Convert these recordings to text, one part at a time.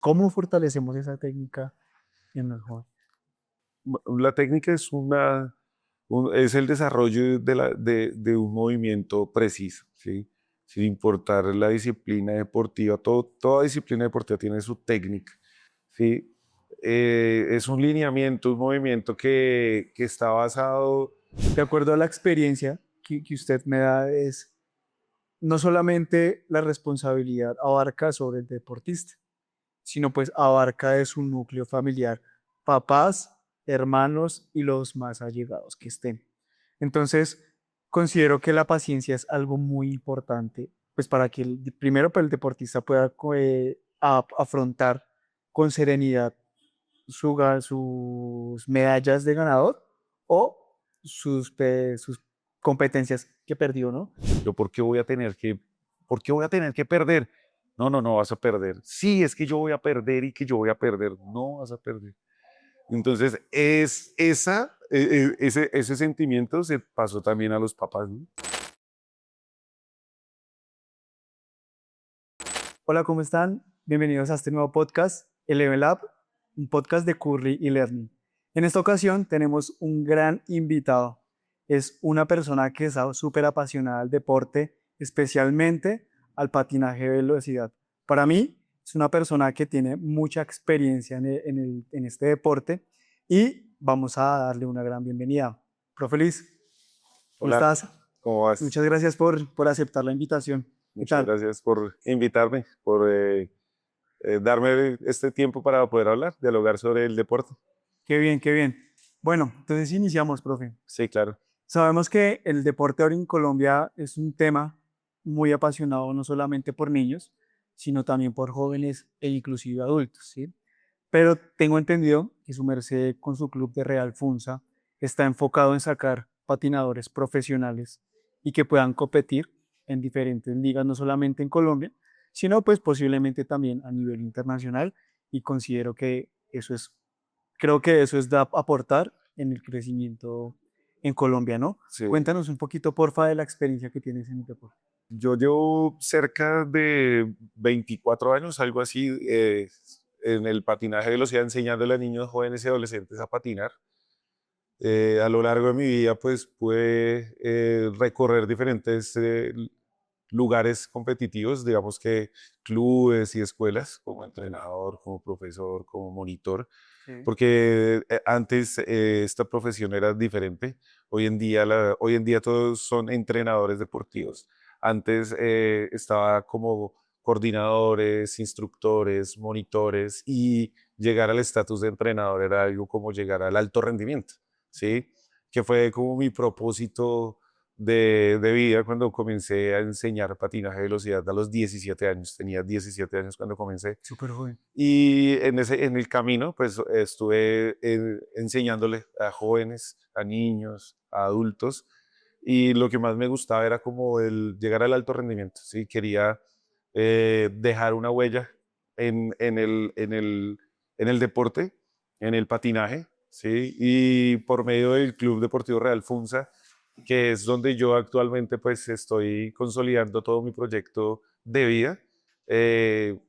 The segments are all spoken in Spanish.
¿Cómo fortalecemos esa técnica en los jóvenes? La técnica es es el desarrollo de un movimiento preciso, ¿sí? Sin importar la disciplina deportiva, toda disciplina deportiva tiene su técnica, ¿sí? Es un lineamiento, un movimiento que está basado. De acuerdo a la experiencia que usted me da, es no solamente la responsabilidad abarca sobre el deportista, sino pues abarca de su núcleo familiar, papás, hermanos y los más allegados que estén. Entonces, considero que la paciencia es algo muy importante, pues para que primero para el deportista pueda afrontar con serenidad sus medallas de ganador o sus competencias que perdió, ¿no? Yo, ¿por qué voy a tener que perder? No, no, no vas a perder. Sí, es que yo voy a perder y que yo voy a perder. No vas a perder. Entonces, ese sentimiento se pasó también a los papás, ¿no? Hola, ¿cómo están? Bienvenidos a este nuevo podcast, el Level Up, un podcast de Curry y Learning. En esta ocasión tenemos un gran invitado. Es una persona que está súper apasionada al deporte, especialmente al patinaje de velocidad. Para mí, es una persona que tiene mucha experiencia en este deporte y vamos a darle una gran bienvenida. Profe Luis, ¿cómo Hola, estás? ¿cómo vas? Muchas gracias por aceptar la invitación. ¿Qué Muchas tal? gracias por invitarme, por darme este tiempo para poder hablar, dialogar sobre el deporte. Qué bien, qué bien. Bueno, entonces iniciamos, profe. Sí, claro. Sabemos que el deporte ahora en Colombia es un tema muy apasionado no solamente por niños, sino también por jóvenes e inclusive adultos, ¿sí? Pero tengo entendido que su merced con su club de Real Funza está enfocado en sacar patinadores profesionales y que puedan competir en diferentes ligas, no solamente en Colombia, sino pues posiblemente también a nivel internacional y considero que eso es, creo que eso es de aportar en el crecimiento en Colombia, ¿no? Sí. Cuéntanos un poquito, porfa, de la experiencia que tienes en el deporte. Yo llevo cerca de 24 años, algo así, en el patinaje de velocidad, enseñándole a niños, jóvenes y adolescentes a patinar. A lo largo de mi vida, pues pude recorrer diferentes lugares competitivos, digamos que clubes y escuelas, como entrenador, como profesor, como monitor, Sí. porque antes esta profesión era diferente. Hoy en día todos son entrenadores deportivos. Antes estaba como coordinadores, instructores, monitores, y llegar al estatus de entrenador era algo como llegar al alto rendimiento, ¿sí? Que fue como mi propósito de vida cuando comencé a enseñar patinaje de velocidad a los 17 años. Tenía 17 años cuando comencé. Súper joven. Y en el camino, pues estuve enseñándole a jóvenes, a niños, a adultos. Y lo que más me gustaba era como el llegar al alto rendimiento. ¿Sí? Quería dejar una huella en el deporte, en el patinaje. ¿Sí? Y por medio del Club Deportivo Real Funza, que es donde yo actualmente pues estoy consolidando todo mi proyecto de vida.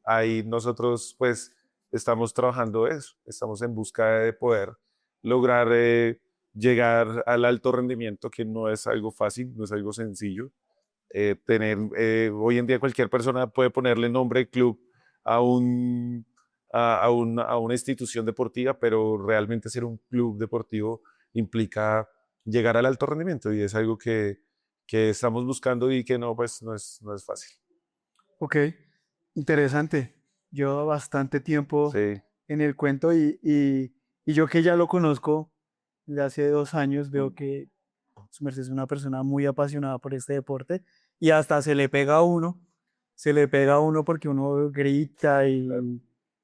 Ahí nosotros pues estamos trabajando eso, estamos en busca de poder lograr llegar al alto rendimiento, que no es algo fácil, no es algo sencillo. Hoy en día cualquier persona puede ponerle nombre club a a una institución deportiva, pero realmente ser un club deportivo implica llegar al alto rendimiento, y es algo que estamos buscando y que no, pues no es fácil. Ok, interesante. Llevo bastante tiempo Sí. en el cuento y yo que ya lo conozco de hace 2 años, veo Mm. que su merced es una persona muy apasionada por este deporte y hasta se le pega a uno, se le pega a uno porque uno grita Claro.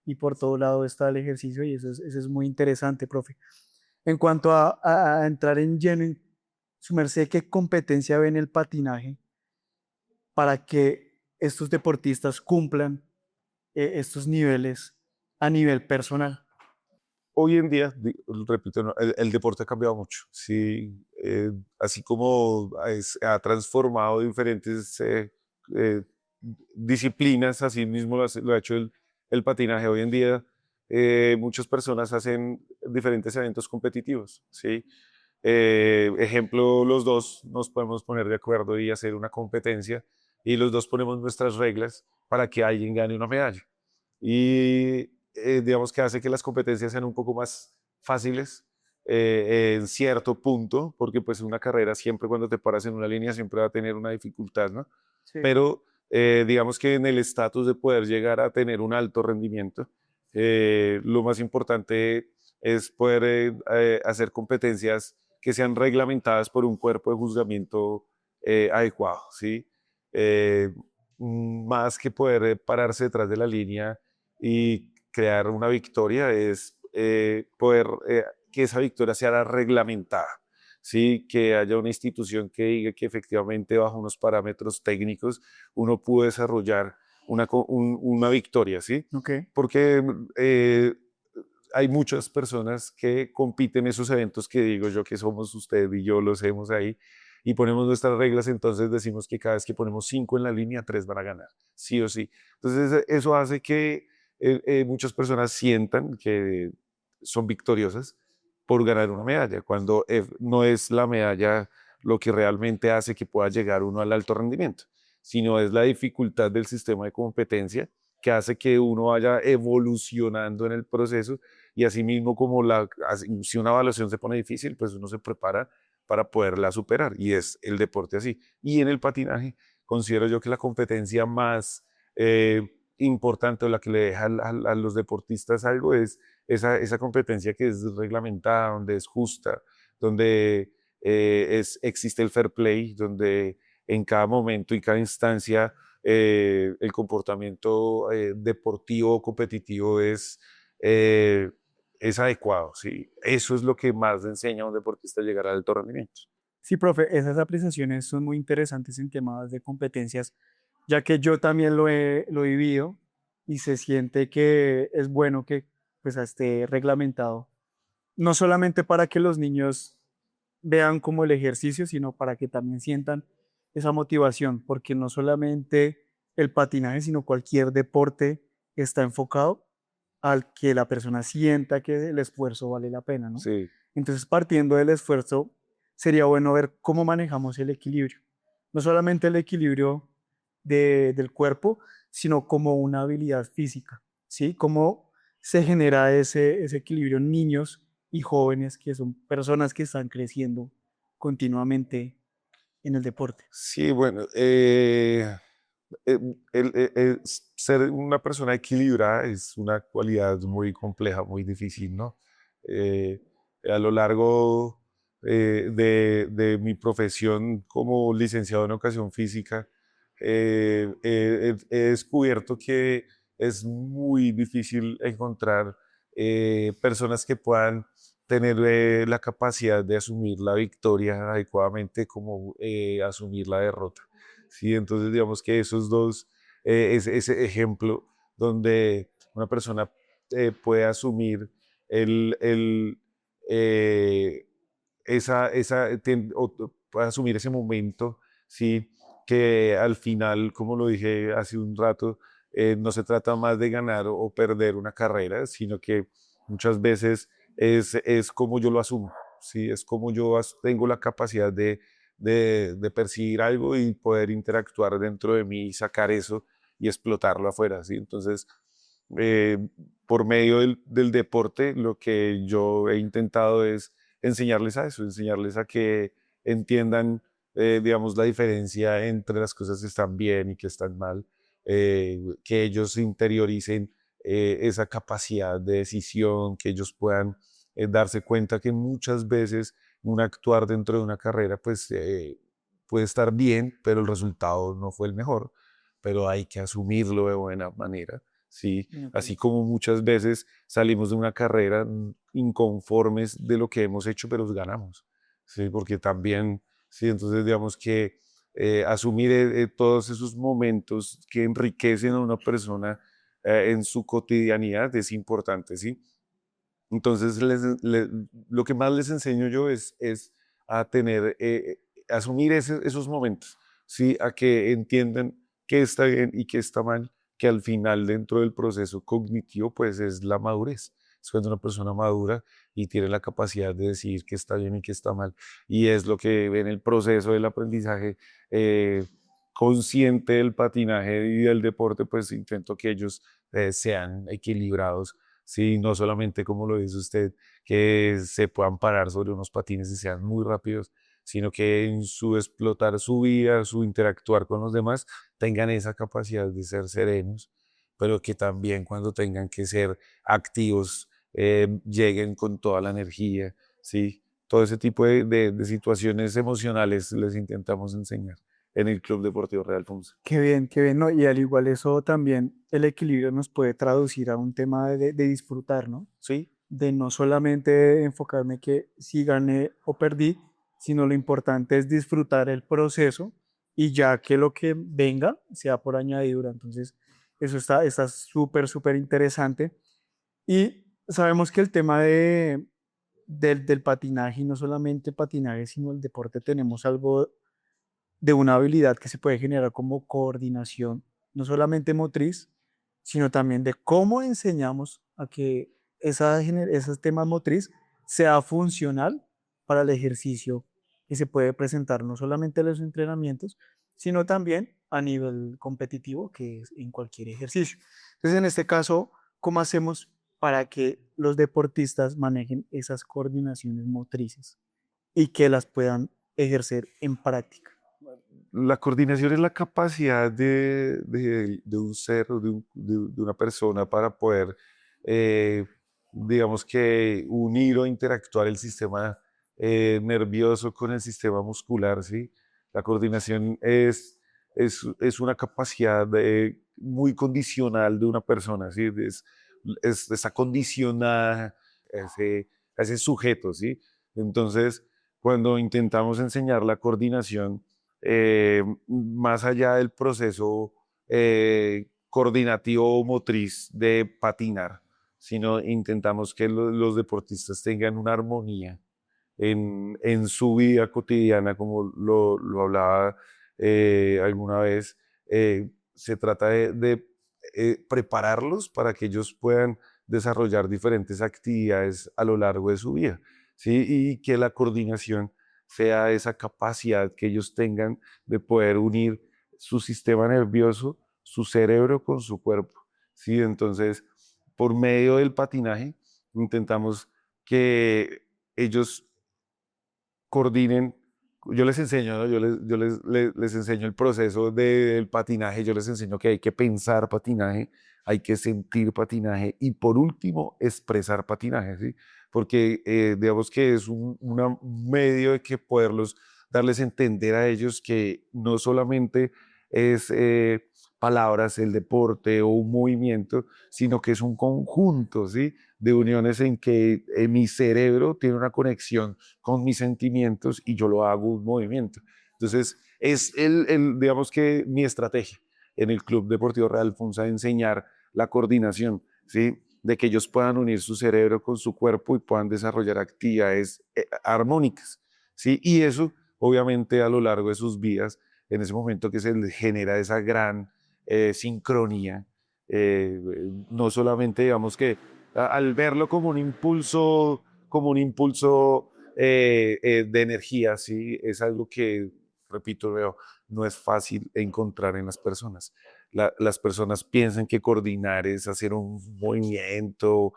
y por todo lado está el ejercicio y eso es muy interesante, profe. En cuanto a entrar en lleno, su merced, ¿qué competencia ve en el patinaje para que estos deportistas cumplan estos niveles a nivel personal? Hoy en día, repito, ¿no? El deporte ha cambiado mucho. Sí, así como ha transformado diferentes eh, disciplinas, así mismo lo ha hecho el patinaje hoy en día, muchas personas hacen diferentes eventos competitivos, ¿sí? Ejemplo, los dos nos podemos poner de acuerdo y hacer una competencia y los dos ponemos nuestras reglas para que alguien gane una medalla. Y digamos que hace que las competencias sean un poco más fáciles en cierto punto, porque pues una carrera siempre cuando te paras en una línea siempre va a tener una dificultad, ¿no? Sí. Pero digamos que en el estatus de poder llegar a tener un alto rendimiento, lo más importante es poder hacer competencias que sean reglamentadas por un cuerpo de juzgamiento adecuado, ¿sí? Eh, Más que poder pararse detrás de la línea y crear una victoria, es poder que esa victoria sea reglamentada, ¿sí? Que haya una institución que diga que efectivamente bajo unos parámetros técnicos uno pudo desarrollar una victoria, ¿sí? Ok. Porque hay muchas personas que compiten en esos eventos que digo yo que somos usted y yo, los hacemos ahí y ponemos nuestras reglas, entonces decimos que cada vez que ponemos 5 en la línea, 3 van a ganar, sí o sí. Entonces eso hace que muchas personas sientan que son victoriosas por ganar una medalla, cuando no es la medalla lo que realmente hace que pueda llegar uno al alto rendimiento, sino es la dificultad del sistema de competencia que hace que uno vaya evolucionando en el proceso y asimismo como si una evaluación se pone difícil, pues uno se prepara para poderla superar y es el deporte así. Y en el patinaje considero yo que la competencia más importante o la que le deja a los deportistas algo es esa competencia que es reglamentada, donde es justa, donde existe el fair play, donde en cada momento y cada instancia el comportamiento deportivo competitivo eh, es adecuado, ¿sí? Eso es lo que más le enseña a un deportista a llegar al alto rendimiento. Sí, profe, esas apreciaciones son muy interesantes en temas de competencias, ya que yo también lo he vivido y se siente que es bueno que pues esté reglamentado, no solamente para que los niños vean como el ejercicio, sino para que también sientan esa motivación, porque no solamente el patinaje, sino cualquier deporte está enfocado al que la persona sienta que el esfuerzo vale la pena, ¿no? Sí, Entonces, partiendo del esfuerzo, sería bueno ver cómo manejamos el equilibrio. No solamente el equilibrio del cuerpo, sino como una habilidad física, ¿sí? Cómo se genera ese equilibrio en niños y jóvenes que son personas que están creciendo continuamente en el deporte. sí, bueno, ser una persona equilibrada es una cualidad muy compleja, muy difícil, ¿no? Eh, a lo largo de mi profesión como licenciado en educación física, he descubierto que es muy difícil encontrar personas que puedan tener la capacidad de asumir la victoria adecuadamente como asumir la derrota. Sí, entonces digamos que esos dos, ese ejemplo donde una persona puede asumir el, eh, puede asumir ese momento, sí, que al final, como lo dije hace un rato, no se trata más de ganar o perder una carrera, sino que muchas veces es como yo lo asumo, ¿sí? Es como yo tengo la capacidad de percibir algo y poder interactuar dentro de mí y sacar eso y explotarlo afuera, ¿sí? Entonces, eh, por medio del deporte, lo que yo he intentado es enseñarles a eso, enseñarles a que entiendan, digamos, la diferencia entre las cosas que están bien y que están mal, que ellos interioricen esa capacidad de decisión, que ellos puedan darse cuenta que muchas veces un actuar dentro de una carrera, pues puede estar bien, pero el resultado no fue el mejor, pero hay que asumirlo de buena manera, ¿sí? Ok. Así como muchas veces salimos de una carrera inconformes de lo que hemos hecho, pero ganamos, ¿sí? Porque también, sí, entonces digamos que asumir todos esos momentos que enriquecen a una persona en su cotidianidad es importante, ¿sí? Entonces, lo que más les enseño yo es a tener, asumir esos momentos, ¿sí? A que entiendan qué está bien y qué está mal, que al final dentro del proceso cognitivo pues es la madurez. Es cuando una persona madura y tiene la capacidad de decidir qué está bien y qué está mal. Y es lo que en el proceso del aprendizaje consciente del patinaje y del deporte, pues intento que ellos sean equilibrados, sí, no solamente como lo dice usted, que se puedan parar sobre unos patines y sean muy rápidos, sino que en su explotar su vida, su interactuar con los demás, tengan esa capacidad de ser serenos, pero que también cuando tengan que ser activos, lleguen con toda la energía, ¿sí? Todo ese tipo de situaciones emocionales les intentamos enseñar en el Club Deportivo Real Funza. Qué bien, ¿no? Y al igual eso también el equilibrio nos puede traducir a un tema de disfrutar, ¿no? ¿Sí? De no solamente enfocarme que si gané o perdí, sino lo importante es disfrutar el proceso y ya que lo que venga sea por añadidura. Entonces, eso está súper, súper interesante. Y sabemos que el tema del patinaje, y no solamente patinaje, sino el deporte, tenemos algo de una habilidad que se puede generar como coordinación, no solamente motriz, sino también de cómo enseñamos a que ese tema motriz sea funcional para el ejercicio que se puede presentar no solamente en los entrenamientos, sino también a nivel competitivo, que es en cualquier ejercicio. Entonces, en este caso, ¿cómo hacemos para que los deportistas manejen esas coordinaciones motrices y que las puedan ejercer en práctica? La coordinación es la capacidad de un ser o de una persona para poder, eh, digamos que, unir o interactuar el sistema nervioso con el sistema muscular, ¿sí? La coordinación es una capacidad muy condicional de una persona, ¿sí? Está condicionada a ese sujeto, ¿sí? Entonces, cuando intentamos enseñar la coordinación, más allá del proceso coordinativo o motriz de patinar, sino intentamos que los deportistas tengan una armonía en su vida cotidiana, como lo hablaba alguna vez. Se trata de prepararlos para que ellos puedan desarrollar diferentes actividades a lo largo de su vida, ¿sí? Y que la coordinación sea esa capacidad que ellos tengan de poder unir su sistema nervioso, su cerebro con su cuerpo, ¿sí? Entonces, por medio del patinaje, intentamos que ellos coordinen. Yo les enseño, ¿no? Les enseño el proceso del patinaje, yo les enseño que hay que pensar patinaje, hay que sentir patinaje y por último expresar patinaje, ¿sí? Porque digamos que es un medio de que poderlos darles a entender a ellos que no solamente es palabras, el deporte o un movimiento, sino que es un conjunto, ¿sí? De uniones en que mi cerebro tiene una conexión con mis sentimientos y yo lo hago un movimiento. Entonces, es digamos que mi estrategia en el Club Deportivo Real Funza, enseñar la coordinación, ¿sí? De que ellos puedan unir su cerebro con su cuerpo y puedan desarrollar actividades armónicas, ¿sí? Y eso, obviamente, a lo largo de sus vidas, en ese momento que se les genera esa gran sincronía, eh, no solamente, digamos que al verlo como un impulso de energía, ¿sí? Es algo que, repito, veo, no es fácil encontrar en las personas. Las personas piensan que coordinar es hacer un movimiento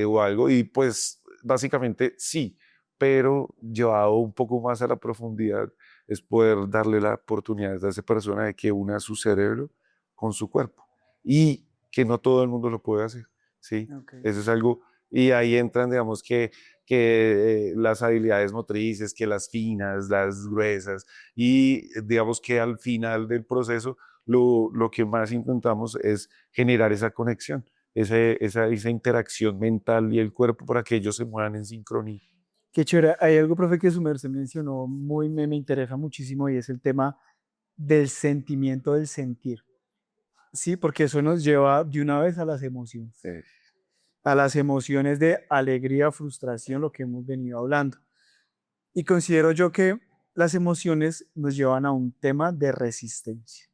o algo, y pues básicamente sí, pero llevado un poco más a la profundidad es poder darle la oportunidad a esa persona de que una su cerebro con su cuerpo y que no todo el mundo lo puede hacer, ¿sí? Okay. Eso es algo, y ahí entran, digamos que las habilidades motrices, que las finas, las gruesas, y digamos que al final del proceso lo que más intentamos es generar esa conexión, esa interacción mental y el cuerpo para que ellos se muevan en sincronía. Qué chévere. Hay algo, profe, que su merced mencionó, me interesa muchísimo y es el tema del sentimiento del sentir. Sí, porque eso nos lleva de una vez a las emociones. Eh, A las emociones de alegría, frustración, lo que hemos venido hablando. Y considero yo que las emociones nos llevan a un tema de resistencia.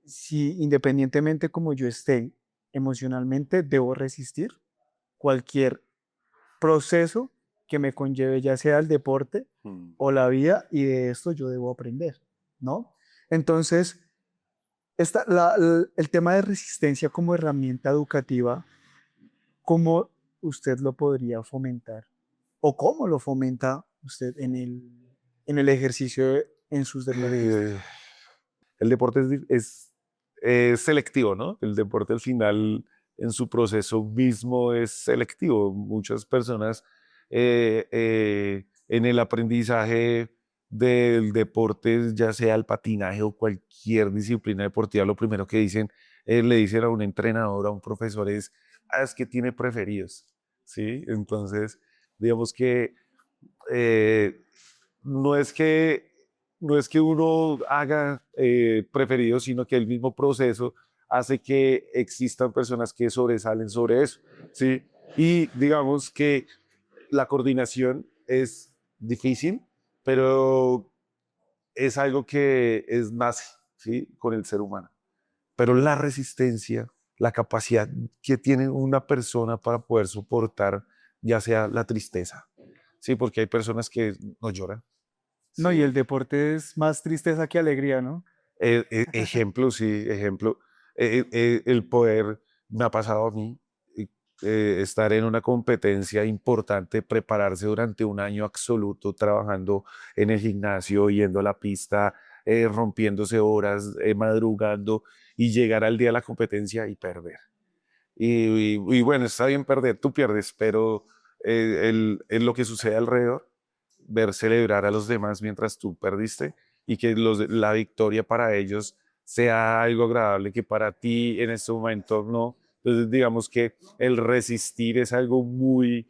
si independientemente como yo esté emocionalmente, debo resistir cualquier proceso que me conlleve, ya sea el deporte Mm. o la vida, y de esto yo debo aprender, ¿no? Entonces, el tema de resistencia como herramienta educativa, ¿cómo usted lo podría fomentar? ¿O cómo lo fomenta usted en el ejercicio en sus deportistas? Eh, el deporte es selectivo, ¿no? El deporte al final en su proceso mismo es selectivo. Muchas personas en el aprendizaje del deporte, ya sea el patinaje o cualquier disciplina deportiva, lo primero que dicen, le dicen a un entrenador, a un profesor es que tiene preferidos, ¿sí? Entonces, digamos que eh, no es que, no es que uno haga preferido, sino que el mismo proceso hace que existan personas que sobresalen sobre eso, ¿sí? Y digamos que la coordinación es difícil, pero es algo que es nace, ¿sí? Con el ser humano. Pero la resistencia, la capacidad que tiene una persona para poder soportar, ya sea la tristeza, ¿sí? Porque hay personas que no lloran, No, y el ¿sí? deporte es más tristeza que alegría, ¿no? Ejemplo, sí, ejemplo. El poder, me ha pasado a mí, estar en una competencia importante, prepararse durante un año absoluto, trabajando en el gimnasio, yendo a la pista, rompiéndose horas, madrugando y llegar al día de la competencia y perder. Y bueno, está bien perder, tú pierdes, pero lo que sucede alrededor, ver celebrar a los demás mientras tú perdiste y que la victoria para ellos sea algo agradable que para ti en este momento no. Entonces digamos que el resistir es algo muy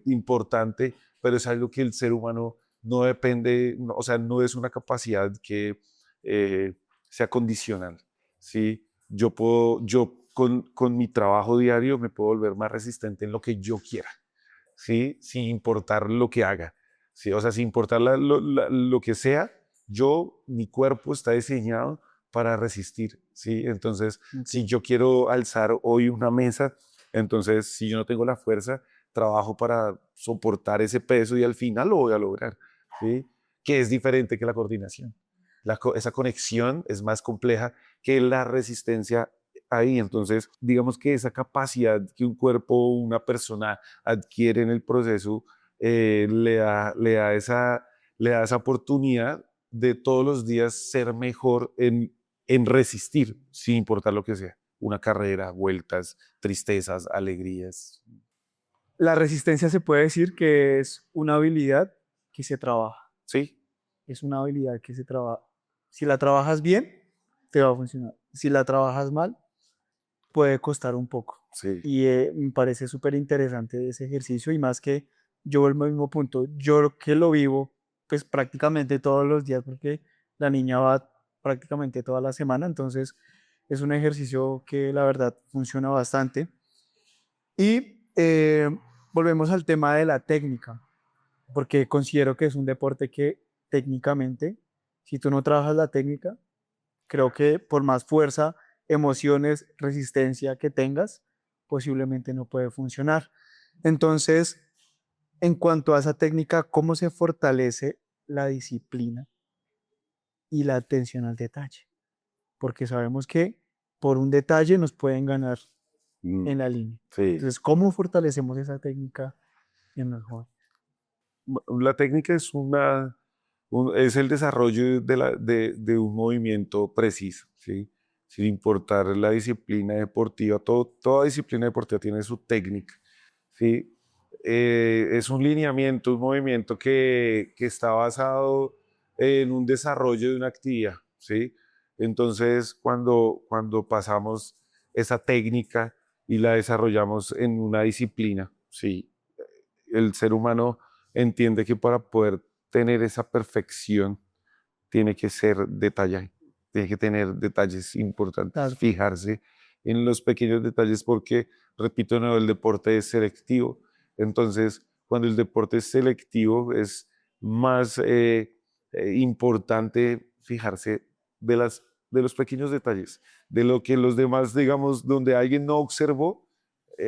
importante, pero es algo que el ser humano no depende, o sea, no es una capacidad que eh, sea condicional, ¿sí? Yo con mi trabajo diario me puedo volver más resistente en lo que yo quiera, ¿sí? Sin importar lo que haga, ¿sí? O sea, sin importar lo que sea, mi cuerpo está diseñado para resistir, ¿sí? Entonces, Ok. si yo quiero alzar hoy una mesa, entonces, si yo no tengo la fuerza, trabajo para soportar ese peso y al final lo voy a lograr, ¿sí? Que es diferente que la coordinación. Esa conexión es más compleja que la resistencia ahí. Entonces, digamos que esa capacidad que un cuerpo o una persona adquiere en el proceso le da esa oportunidad de todos los días ser mejor en resistir, sin importar lo que sea. Una carrera, vueltas, tristezas, alegrías. La resistencia se puede decir que es una habilidad que se trabaja. Sí, Es una habilidad que se trabaja. Si la trabajas bien, te va a funcionar. Si la trabajas mal, puede costar un poco. sí. Y me parece súper interesante ese ejercicio y más que yo vuelvo al mismo punto, yo que lo vivo pues prácticamente todos los días porque la niña va prácticamente toda la semana, entonces es un ejercicio que la verdad funciona bastante. Y volvemos al tema de la técnica, porque considero que es un deporte que técnicamente, si tú no trabajas la técnica, creo que por más fuerza, emociones, resistencia que tengas, posiblemente no puede funcionar. Entonces, en cuanto a esa técnica, ¿cómo se fortalece la disciplina y la atención al detalle? Porque sabemos que por un detalle nos pueden ganar Mm, en la línea. sí. Entonces, ¿cómo fortalecemos esa técnica en los jóvenes? La técnica es el desarrollo de un movimiento preciso, ¿sí? Sin importar la disciplina deportiva, toda disciplina deportiva tiene su técnica, ¿sí? Es un lineamiento, un movimiento que está basado en un desarrollo de una actividad, ¿sí? Entonces, cuando pasamos esa técnica y la desarrollamos en una disciplina, ¿sí? El ser humano entiende que para poder tener esa perfección tiene que ser detallado, tiene que tener detalles importantes, Claro. fijarse en los pequeños detalles porque, repito, no, el deporte es selectivo. Entonces, cuando el deporte es selectivo, es más importante fijarse de las de los pequeños detalles, de lo que los demás, digamos, donde alguien no observó,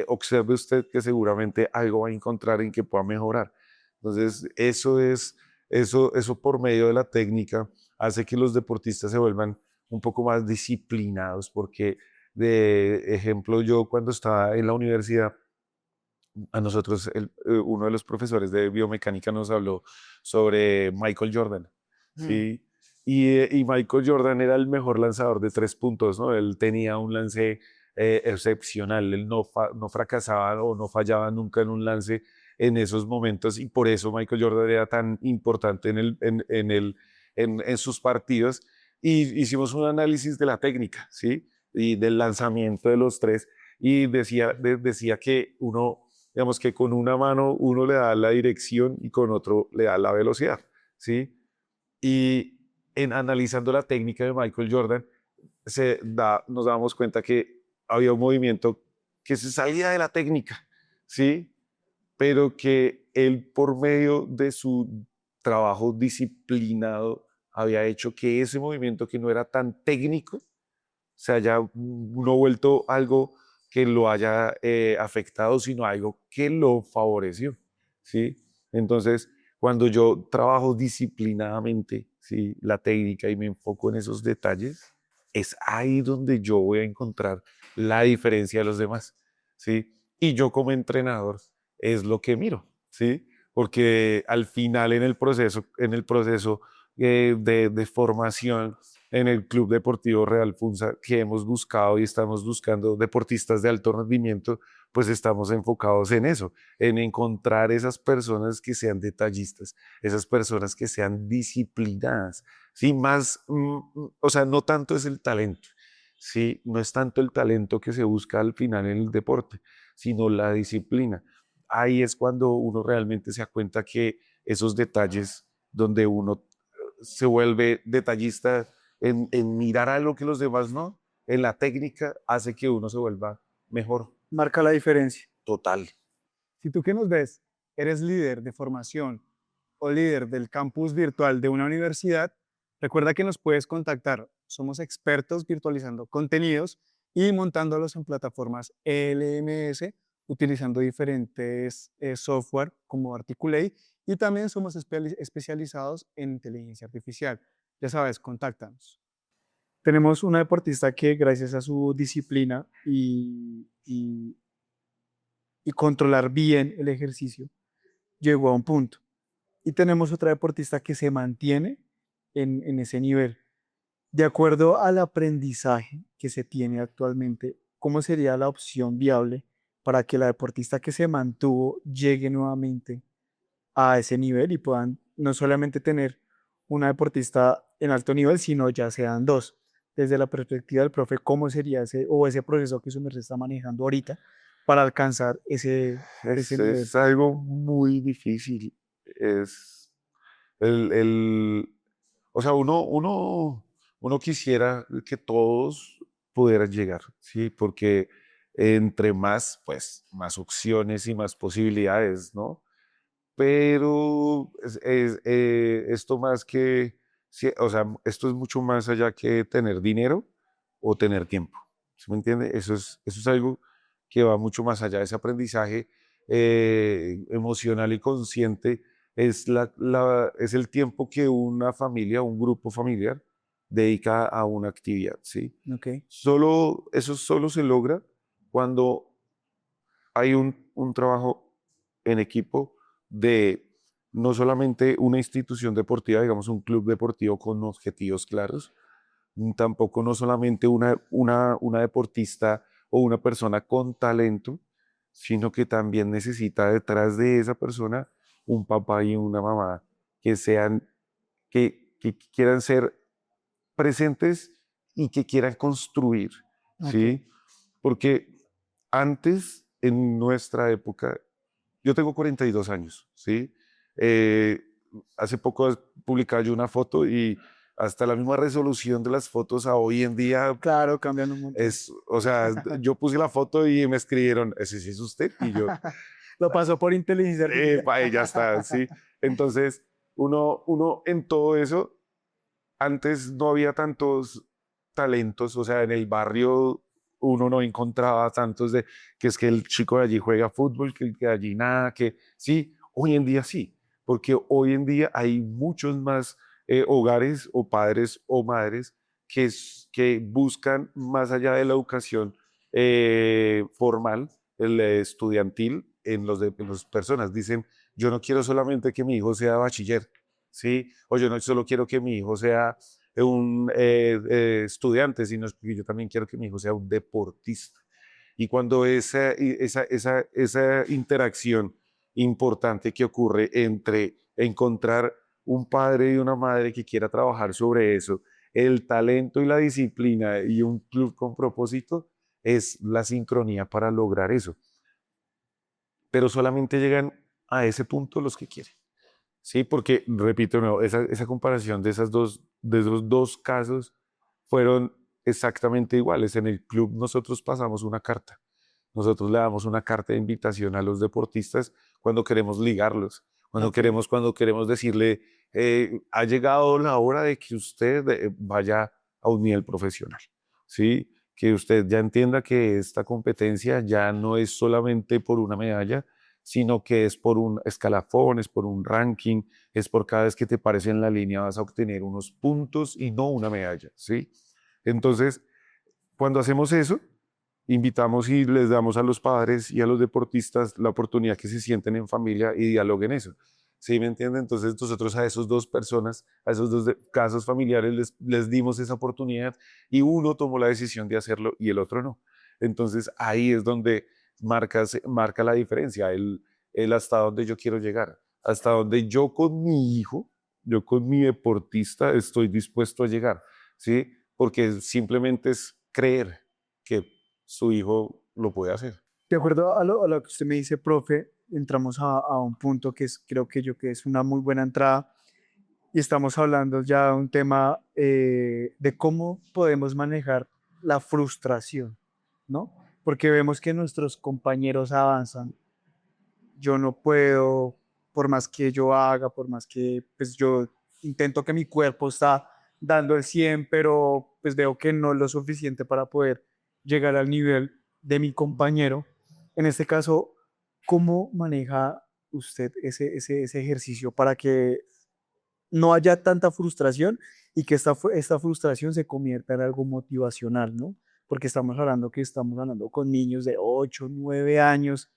observe usted que seguramente algo va a encontrar en que pueda mejorar. Entonces, eso por medio de la técnica hace que los deportistas se vuelvan un poco más disciplinados, porque de ejemplo, yo cuando estaba en la universidad, a nosotros uno de los profesores de biomecánica nos habló sobre Michael Jordan, Mm. ¿sí? Y Michael Jordan era el mejor lanzador de 3 puntos, ¿no? Él tenía un lance excepcional, él no fracasaba o no fallaba nunca en un lance en esos momentos, y por eso Michael Jordan era tan importante en sus partidos. Y hicimos un análisis de la técnica, ¿sí? Y del lanzamiento de los tres, y decía que digamos que con una mano uno le da la dirección y con otro le da la velocidad, ¿sí? Y analizando la técnica de Michael Jordan, nos dábamos cuenta que había un movimiento que se salía de la técnica, ¿sí? Pero que él, por medio de su trabajo disciplinado, había hecho que ese movimiento, que no era tan técnico, se haya no vuelto algo que lo haya afectado, sino algo que lo favoreció, ¿sí? Entonces, cuando yo trabajo disciplinadamente, ¿sí?, la técnica, y me enfoco en esos detalles, es ahí donde yo voy a encontrar la diferencia de los demás, ¿sí? Y yo como entrenador es lo que miro, ¿sí? Porque al final en el proceso de formación, en el Club Deportivo Real Funza, que hemos buscado y estamos buscando deportistas de alto rendimiento, pues estamos enfocados en eso, en encontrar esas personas que sean detallistas, esas personas que sean disciplinadas, ¿sí? O sea, no tanto es el talento, ¿sí? No es tanto el talento que se busca al final en el deporte, sino la disciplina. Ahí es cuando uno realmente se da cuenta que esos detalles donde uno se vuelve detallista en mirar a lo que los demás no, en la técnica, hace que uno se vuelva mejor. Marca la diferencia. Total. Si tú que nos ves eres líder de formación o líder del campus virtual de una universidad, recuerda que nos puedes contactar. Somos expertos virtualizando contenidos y montándolos en plataformas LMS utilizando diferentes software como Articulate, y también somos especializados en inteligencia artificial. Ya sabes, contáctanos. Tenemos una deportista que gracias a su disciplina y controlar bien el ejercicio llegó a un punto. Y tenemos otra deportista que se mantiene en ese nivel. De acuerdo al aprendizaje que se tiene actualmente, ¿cómo sería la opción viable para que la deportista que se mantuvo llegue nuevamente a ese nivel y puedan no solamente tener una deportista en alto nivel, sino ya sean dos? Desde la perspectiva del profe, ¿cómo sería ese proceso que su merced está manejando ahorita para alcanzar ese Es nivel? algo muy difícil. Es el, o sea, uno quisiera que todos pudieran llegar, ¿sí? Porque entre más, pues, más opciones y más posibilidades, ¿no? Pero esto más que, sí, o sea, esto es mucho más allá que tener dinero o tener tiempo. ¿Sí me entiende? Eso es algo que va mucho más allá. Ese aprendizaje emocional y consciente es el tiempo que una familia, un grupo familiar, dedica a una actividad, ¿sí? Ok, Eso solo se logra cuando hay un trabajo en equipo de no solamente una institución deportiva, digamos un club deportivo con objetivos claros, tampoco no solamente una deportista o una persona con talento, sino que también necesita detrás de esa persona un papá y una mamá que que quieran ser presentes y que quieran construir, ok. ¿sí? Porque antes, en nuestra época, yo tengo 42 años, ¿sí? Eh, Hace poco publicaba yo una foto, y hasta la misma resolución de las fotos a hoy en día Claro, cambian un montón. o sea, yo puse la foto y me escribieron, ¿ese sí es usted? Y yo, Lo pasó por inteligencia artificial. ya está, ¿sí? Entonces, uno en todo eso, antes no había tantos talentos, o sea, en el barrio uno no encontraba tantos de que es que el chico de allí juega fútbol, que el de allí nada, que sí, hoy en día sí, porque hoy en día hay muchos más hogares o padres o madres que buscan más allá de la educación formal, el estudiantil, en las personas. Dicen, yo no quiero solamente que mi hijo sea bachiller, ¿sí? O yo no solo quiero que mi hijo sea un estudiante, sino que yo también quiero que mi hijo sea un deportista. Y cuando esa interacción importante que ocurre entre encontrar un padre y una madre que quiera trabajar sobre eso, el talento y la disciplina y un club con propósito, es la sincronía para lograr eso. Pero solamente llegan a ese punto los que quieren. Sí, porque, repito, no, esa comparación de esos dos casos fueron exactamente iguales. En el club nosotros pasamos una carta. Nosotros le damos una carta de invitación a los deportistas cuando queremos ligarlos, Ok. cuando queremos decirle, ha llegado la hora de que usted vaya a un nivel profesional, ¿sí? Que usted ya entienda que esta competencia ya no es solamente por una medalla, sino que es por un escalafón, es por un ranking, es por cada vez que te pares en la línea vas a obtener unos puntos y no una medalla, ¿sí? Entonces, cuando hacemos eso, invitamos y les damos a los padres y a los deportistas la oportunidad que se sienten en familia y dialoguen eso. ¿Sí me entienden? Entonces nosotros a esos dos personas, a esos casos familiares les dimos esa oportunidad y uno tomó la decisión de hacerlo y el otro no. Entonces ahí es donde marca la diferencia, el hasta dónde yo quiero llegar, hasta donde yo con mi hijo, yo con mi deportista estoy dispuesto a llegar, ¿sí? Porque simplemente es creer que su hijo lo puede hacer. De acuerdo a lo que usted me dice, profe, entramos a un punto que es, creo que yo que es una muy buena entrada y estamos hablando ya de un tema de cómo podemos manejar la frustración, ¿no? Porque vemos que nuestros compañeros avanzan, yo no puedo, por más que yo haga, por más que pues yo intento que mi cuerpo está dando el 100, pero pues veo que no es lo suficiente para poder llegar al nivel de mi compañero. En este caso, ¿cómo maneja usted ese ejercicio para que no haya tanta frustración y que esta frustración se convierta en algo motivacional, ¿no? Porque estamos hablando con niños de 8 9 años,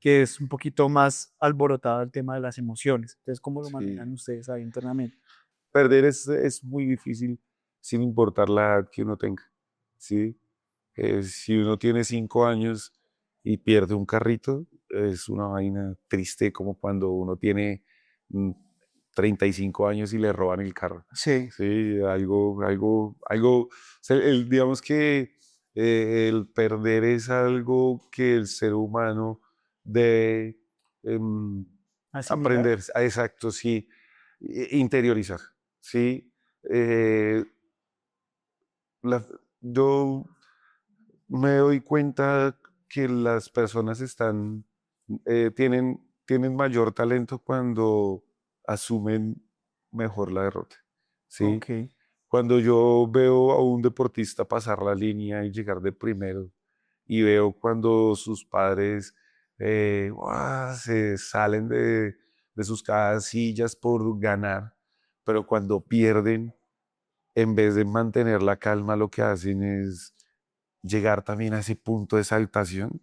que es un poquito más alborotado el tema de las emociones. Entonces, ¿cómo lo Sí. manejan ustedes ahí internamente? Perder es muy difícil sin importar la edad que uno tenga. ¿Sí? Si uno tiene 5 años y pierde un carrito, es una vaina triste como cuando uno tiene mm, 35 años y le roban el carro. Sí, Sí, algo, digamos que el perder es algo que el ser humano debe em, asimilar. aprender, exacto, sí, interiorizar, sí. Eh, la- yo me doy cuenta que las personas tienen mayor talento cuando asumen mejor la derrota, ¿sí? Ok. Cuando yo veo a un deportista pasar la línea y llegar de primero y veo cuando sus padres se salen de sus casillas por ganar, pero cuando pierden, en vez de mantener la calma, lo que hacen es llegar también a ese punto de exaltación.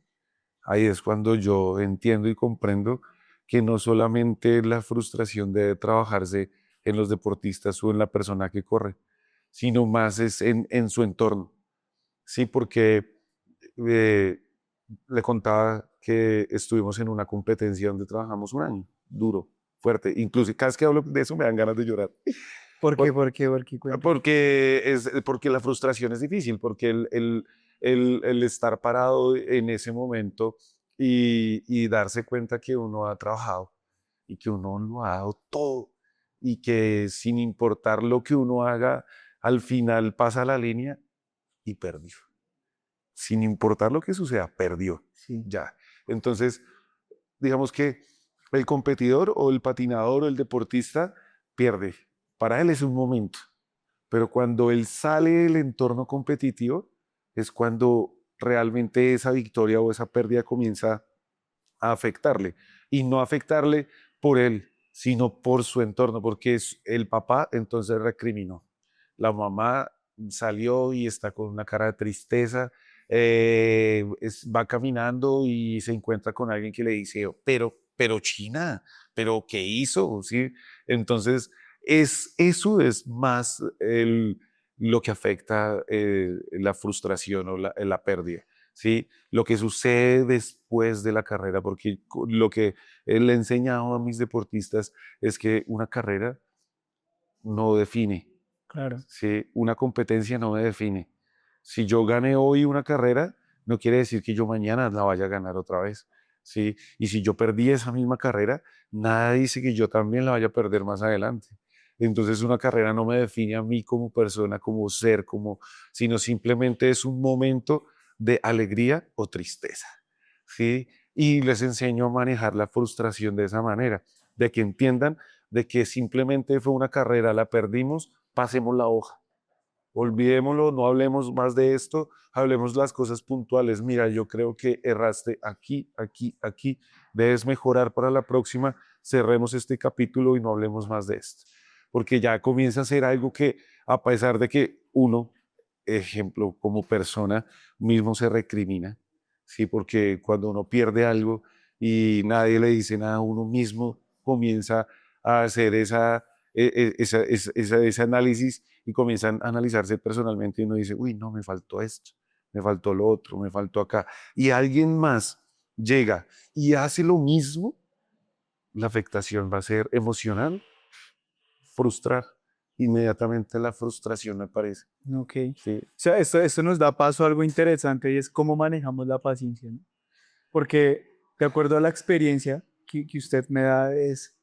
Ahí es cuando yo entiendo y comprendo que no solamente la frustración debe trabajarse en los deportistas o en la persona que corre, sino más es en su entorno. Sí, porque eh, le contaba que estuvimos en una competencia donde trabajamos un año, duro, fuerte. Incluso cada vez que hablo de eso me dan ganas de llorar. ¿Por qué? Por- ¿Por qué? ¿Por qué? Cuéntame. porque la frustración es difícil, porque el estar parado en ese momento y darse cuenta que uno ha trabajado y que uno lo ha dado todo y que sin importar lo que uno haga, al final pasa la línea y perdió. Sin importar lo que suceda, perdió. Sí. Ya. Entonces, digamos que el competidor o el patinador o el deportista pierde. Para él es un momento, pero cuando él sale del entorno competitivo es cuando realmente esa victoria o esa pérdida comienza a afectarle y no afectarle por él, sino por su entorno, porque es el papá entonces recriminó. La mamá salió y está con una cara de tristeza, va caminando y se encuentra con alguien que le dice, pero China, pero ¿qué hizo? ¿Sí? Entonces, eso es más lo que afecta la frustración o la pérdida. ¿Sí? Lo que sucede después de la carrera, porque lo que le he enseñado a mis deportistas es que una carrera no define, Claro, ¿sí? Una competencia no me define. Si yo gané hoy una carrera, no quiere decir que yo mañana la vaya a ganar otra vez, ¿sí? Y si yo perdí esa misma carrera, nada dice que yo también la vaya a perder más adelante. Entonces una carrera no me define a mí como persona, como ser, sino simplemente es un momento de alegría o tristeza, ¿sí? Y les enseño a manejar la frustración de esa manera, de que entiendan de que simplemente fue una carrera, la perdimos, pasemos la hoja. Olvidémoslo, no hablemos más de esto, hablemos las cosas puntuales. Mira, yo creo que erraste aquí, aquí, aquí. Debes mejorar para la próxima. Cerremos este capítulo y no hablemos más de esto. Porque ya comienza a ser algo que, a pesar de que uno, ejemplo, como persona, mismo se recrimina, ¿sí? Porque cuando uno pierde algo y nadie le dice nada a uno mismo, comienza a hacer ese análisis y comienzan a analizarse personalmente y uno dice, uy, no, me faltó esto, me faltó lo otro, me faltó acá. Y alguien más llega y hace lo mismo, la afectación va a ser emocional, frustrar. Inmediatamente la frustración aparece. ok. ¿Sí? O sea, esto nos da paso a algo interesante y es cómo manejamos la paciencia, ¿no? Porque de acuerdo a la experiencia que usted me da, es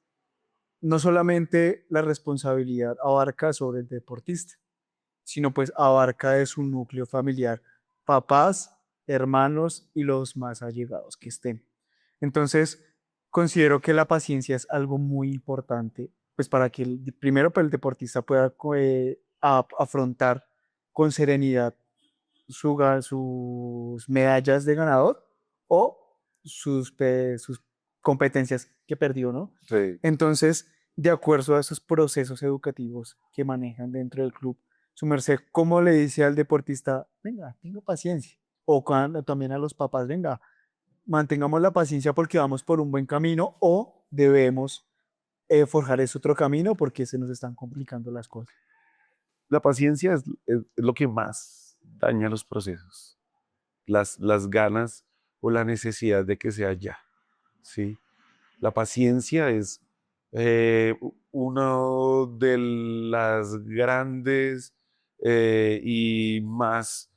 no solamente la responsabilidad abarca sobre el deportista, sino pues abarca de su núcleo familiar, papás, hermanos y los más allegados que estén. Entonces, considero que la paciencia es algo muy importante, pues para que primero para el deportista pueda afrontar con serenidad sus medallas de ganador o sus competencias que perdió, ¿no? Sí. Entonces, de acuerdo a esos procesos educativos que manejan dentro del club, su merced, ¿cómo le dice al deportista, venga, tenga paciencia? O también a los papás, venga, mantengamos la paciencia porque vamos por un buen camino o debemos forjar ese otro camino porque se nos están complicando las cosas. La paciencia es lo que más daña los procesos. Las ganas o la necesidad de que sea ya. ¿Sí? La paciencia es una de las grandes y más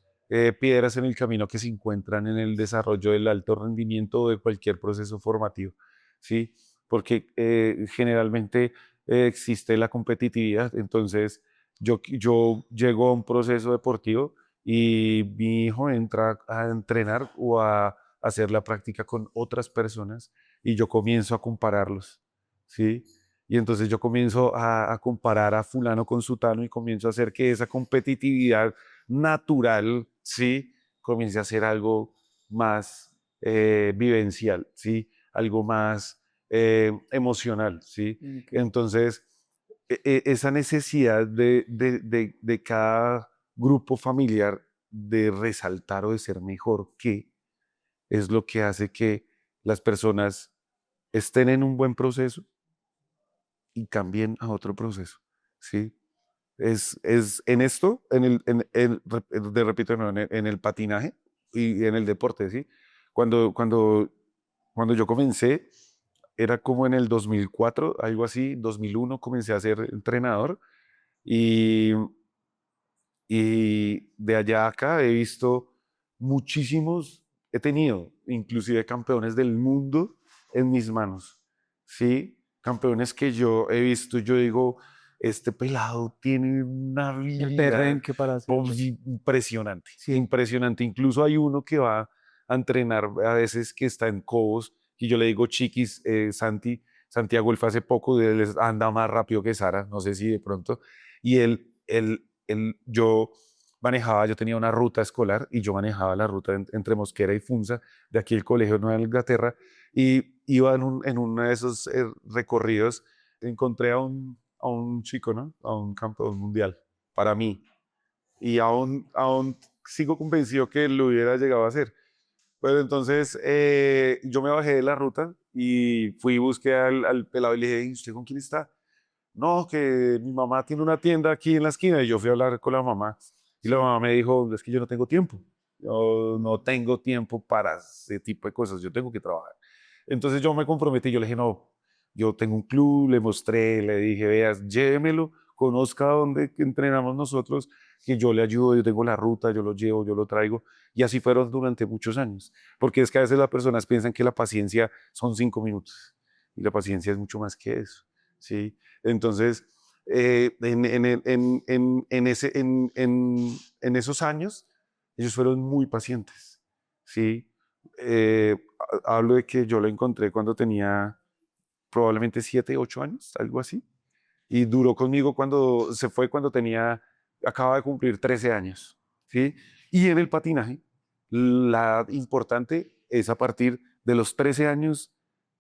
piedras en el camino que se encuentran en el desarrollo del alto rendimiento o de cualquier proceso formativo, ¿sí? Porque generalmente existe la competitividad, entonces yo llego a un proceso deportivo y mi hijo entra a entrenar o a hacer la práctica con otras personas y yo comienzo a compararlos, ¿sí? Y entonces yo comienzo a comparar a fulano con sutano y comienzo a hacer que esa competitividad natural, ¿sí? Comience a ser algo más vivencial, ¿sí? Algo más emocional, ¿sí? Ok. Entonces, esa necesidad de cada grupo familiar de resaltar o de ser mejor que es lo que hace que las personas estén en un buen proceso y cambien a otro proceso, ¿sí? Es en esto, repito, no, en el patinaje y en el deporte, ¿sí? Cuando, cuando, cuando yo comencé, era como en el 2004, algo así, 2001, comencé a ser entrenador y, y de allá a acá he visto muchísimos, he tenido inclusive campeones del mundo en mis manos, ¿sí? Campeones que yo he visto, yo digo, este pelado tiene una El habilidad perrenque para hacerlo. impresionante, Sí, impresionante. Incluso hay uno que va a entrenar a veces que está en Cobos y yo le digo, Chiquis, Santiago, él fue hace poco, él anda más rápido que Sara, no sé si de pronto, y él yo manejaba, yo tenía una ruta escolar y yo manejaba la ruta entre Mosquera y Funza, de aquí el Colegio de Nueva Inglaterra, y iba en uno de esos recorridos, encontré a un chico, ¿no? A un campeón mundial, para mí, y aún sigo convencido que lo hubiera llegado a hacer. Pero entonces yo me bajé de la ruta y fui y busqué al pelado y le dije, "¿Y usted con quién está?" No, que mi mamá tiene una tienda aquí en la esquina y yo fui a hablar con la mamá y la Sí. mamá me dijo, es que yo no tengo tiempo, yo no tengo tiempo para ese tipo de cosas, yo tengo que trabajar. Entonces yo me comprometí, yo le dije, no, yo tengo un club, le mostré, le dije, veas, llévemelo, conozca dónde entrenamos nosotros, que yo le ayudo, yo tengo la ruta, yo lo llevo, yo lo traigo. Y así fueron durante muchos años, porque es que a veces las personas piensan que la paciencia son 5 minutos y la paciencia es mucho más que eso, ¿sí? Entonces, en esos años, ellos fueron muy pacientes, ¿sí? Hablo de que yo lo encontré cuando tenía probablemente 7, 8 años, algo así, y duró conmigo cuando se fue cuando acaba de cumplir 13 años, ¿sí? Y en el patinaje, la importante es a partir de los 13 años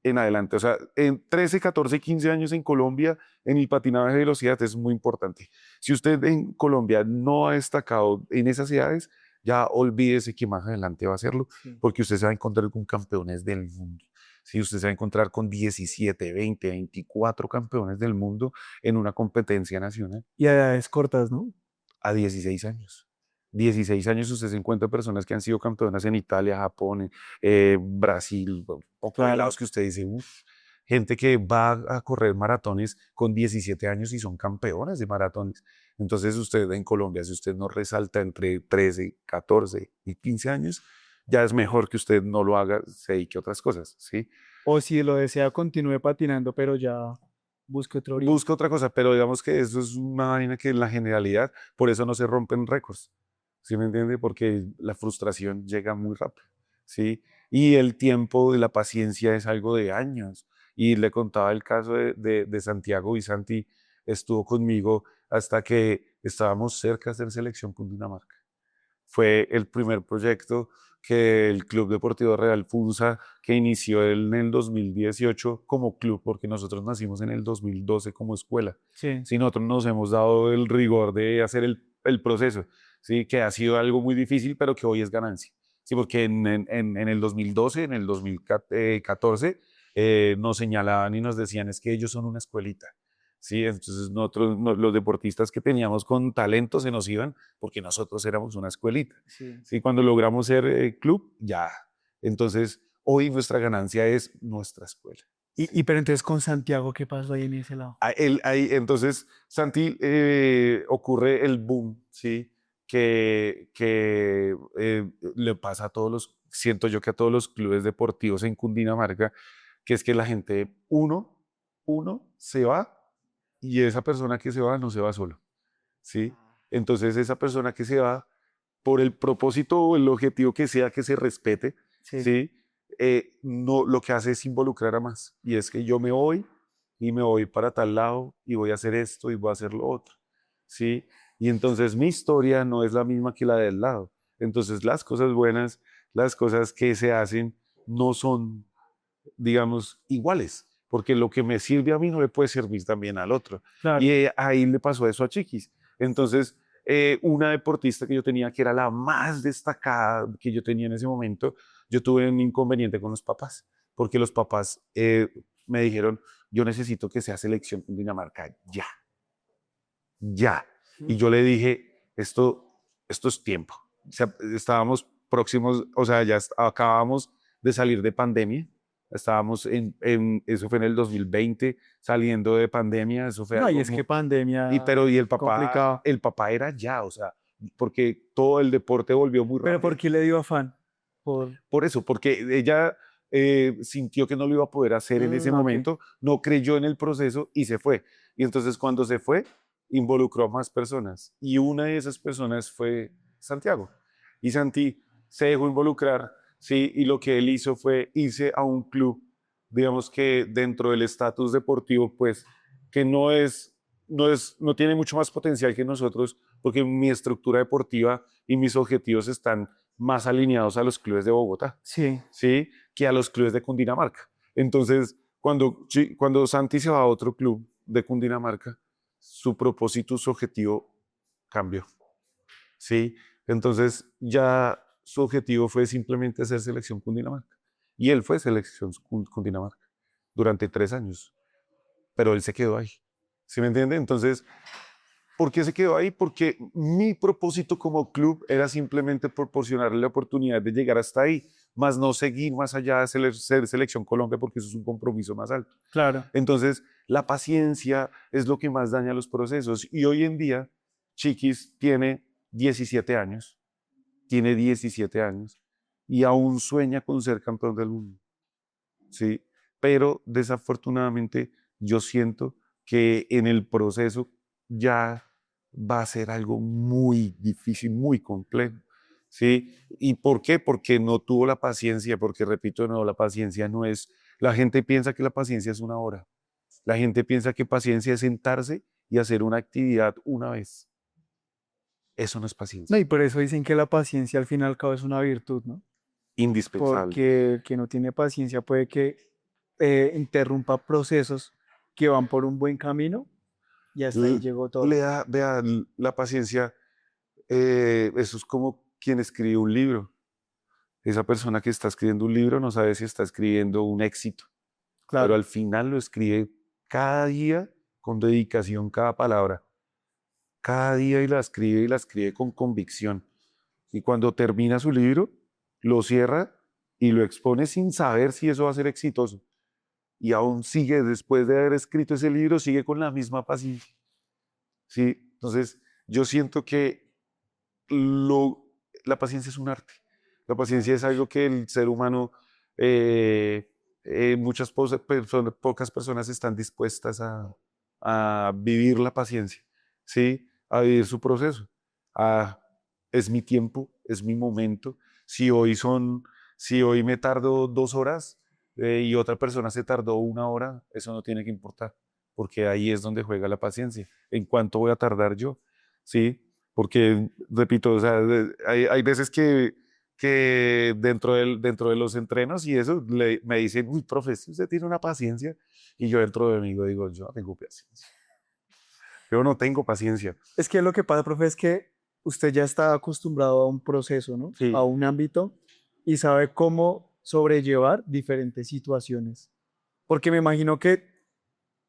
en adelante. O sea, en 13, 14, 15 años en Colombia, en el patinaje de velocidad es muy importante. Si usted en Colombia no ha destacado en esas edades, ya olvídese que más adelante va a hacerlo, Sí. porque usted se va a encontrar con campeones del mundo. Si usted se va a encontrar con 17, 20, 24 campeones del mundo en una competencia nacional Y a edades cortas, ¿no? a 16 años. 16 años usted se encuentra personas que han sido campeonas en Italia, Japón, Brasil, poco de Claro. lados que usted dice, uff, gente que va a correr maratones con 17 años y son campeonas de maratones. Entonces usted en Colombia, si usted no resalta entre 13, 14 y 15 años, ya es mejor que usted no lo haga, se dedique a otras cosas, ¿sí? O si lo desea, continúe patinando, pero ya busque otro horizonte. Busca otra cosa, pero digamos que eso es una vaina que en la generalidad, por eso no se rompen récords, ¿sí me entiende? Porque la frustración llega muy rápido, ¿sí? Y el tiempo de la paciencia es algo de años. Y le contaba el caso de Santiago y Santi estuvo conmigo hasta que estábamos cerca de hacer selección con Dinamarca. Fue el primer proyecto que el Club Deportivo Real Funza, que inició en el 2018 como club, porque nosotros nacimos en el 2012 como escuela. Sí. Sí, nosotros nos hemos dado el rigor de hacer el proceso, ¿sí? Que ha sido algo muy difícil, pero que hoy es ganancia. Sí, porque en el 2012, en el 2014, nos señalaban y nos decían es que ellos son una escuelita. Sí, entonces nosotros, los deportistas que teníamos con talento se nos iban porque nosotros éramos una escuelita. Sí. Sí, cuando logramos ser club, ya. Entonces, hoy nuestra ganancia es nuestra escuela. Pero entonces con Santiago, ¿qué pasó ahí en ese lado? Entonces, Santi, ocurre el boom, ¿sí? Que le pasa a todos siento yo que a todos los clubes deportivos en Cundinamarca, que es que la gente, uno se va y esa persona que se va no se va solo, ¿sí? Entonces, esa persona que se va, por el propósito o el objetivo que sea que se respete, Sí. ¿sí? No, lo que hace es involucrar a más. Y es que yo me voy y me voy para tal lado y voy a hacer esto y voy a hacer lo otro, ¿sí? Y entonces mi historia no es la misma que la del lado. Entonces las cosas buenas, las cosas que se hacen no son, digamos, iguales, porque lo que me sirve a mí no le puede servir también al otro. Y Claro. ahí le pasó eso a Chiquis. Entonces, una deportista que yo tenía, que era la más destacada que yo tenía en ese momento, yo tuve un inconveniente con los papás, porque los papás me dijeron, yo necesito que sea selección con Dinamarca ya, ya. Y yo le dije, esto es tiempo. O sea, estábamos próximos, o sea, acabamos de salir de pandemia. Estábamos eso fue en el 2020, saliendo de pandemia, eso fue No, y algo es que y pandemia pero y complicado. el papá era ya, o sea, porque todo el deporte volvió muy Pero ¿por rápido. qué le dio afán? Por... Por eso, porque ella sintió que no lo iba a poder hacer en ese Ok. momento, no creyó en el proceso y se fue. Y entonces cuando se fue, involucró a más personas. Y una de esas personas fue Santiago. Y Santi se dejó involucrar, ¿sí? Y lo que él hizo fue irse a un club, digamos que dentro del estatus deportivo, pues, que no es no tiene mucho más potencial que nosotros porque mi estructura deportiva y mis objetivos están más alineados a los clubes de Bogotá, Sí, ¿sí? Que a los clubes de Cundinamarca. Entonces, cuando Santi se va a otro club de Cundinamarca, su propósito, su objetivo cambió, ¿sí? Entonces, ya su objetivo fue simplemente ser selección Cundinamarca. Y él fue selección Cundinamarca durante 3 años, pero él se quedó ahí. ¿Sí me entiende? Entonces, ¿por qué se quedó ahí? Porque mi propósito como club era simplemente proporcionarle la oportunidad de llegar hasta ahí, más no seguir más allá de ser Selección Colombia, porque eso es un compromiso más alto. claro. Entonces, la paciencia es lo que más daña los procesos. Y hoy en día, Chiquis tiene 17 años, tiene 17 años y aún sueña con ser campeón del mundo. ¿Sí? Pero desafortunadamente yo siento que en el proceso ya va a ser algo muy difícil, muy complejo. ¿Sí? ¿Y por qué? Porque no tuvo la paciencia, porque repito de nuevo, la paciencia no es, la gente piensa que la paciencia es una hora, la gente piensa que paciencia es sentarse y hacer una actividad una vez. Eso no es No, paciencia, y por eso dicen que la paciencia al fin y al cabo es una virtud, ¿no? indispensable. Porque el que no tiene paciencia puede que interrumpa procesos que van por un buen camino y hasta ahí L- llegó todo. Vea, la paciencia, eso es como quien escribe un libro. Esa persona que está escribiendo un libro no sabe si está escribiendo un éxito, pero Claro. al final lo escribe cada día con dedicación, cada palabra, cada día y la escribe con convicción. Y cuando termina su libro, lo cierra y lo expone sin saber si eso va a ser exitoso. Y aún sigue, después de haber escrito ese libro, sigue con la misma paciencia. ¿Sí? Entonces, yo siento que lo, la paciencia es un arte. La paciencia es algo que el ser humano, pocas personas están dispuestas a vivir la paciencia, ¿sí? A vivir su proceso. A, es mi tiempo, es mi momento. Si hoy son, si hoy me tardo 2 horas y otra persona se tardó 1 hora, eso no tiene que importar, porque ahí es donde juega la paciencia. ¿En cuánto voy a tardar yo? ¿Sí? Porque, repito, o sea, hay veces que dentro de los entrenos y eso me dicen, uy, profe, si usted tiene una paciencia. Y yo dentro de mí digo, yo no tengo paciencia. Yo no tengo paciencia. Es que lo que pasa, profe, es que usted ya está acostumbrado a un proceso, ¿no? A Sí, un ámbito y sabe cómo sobrellevar diferentes situaciones. Porque me imagino que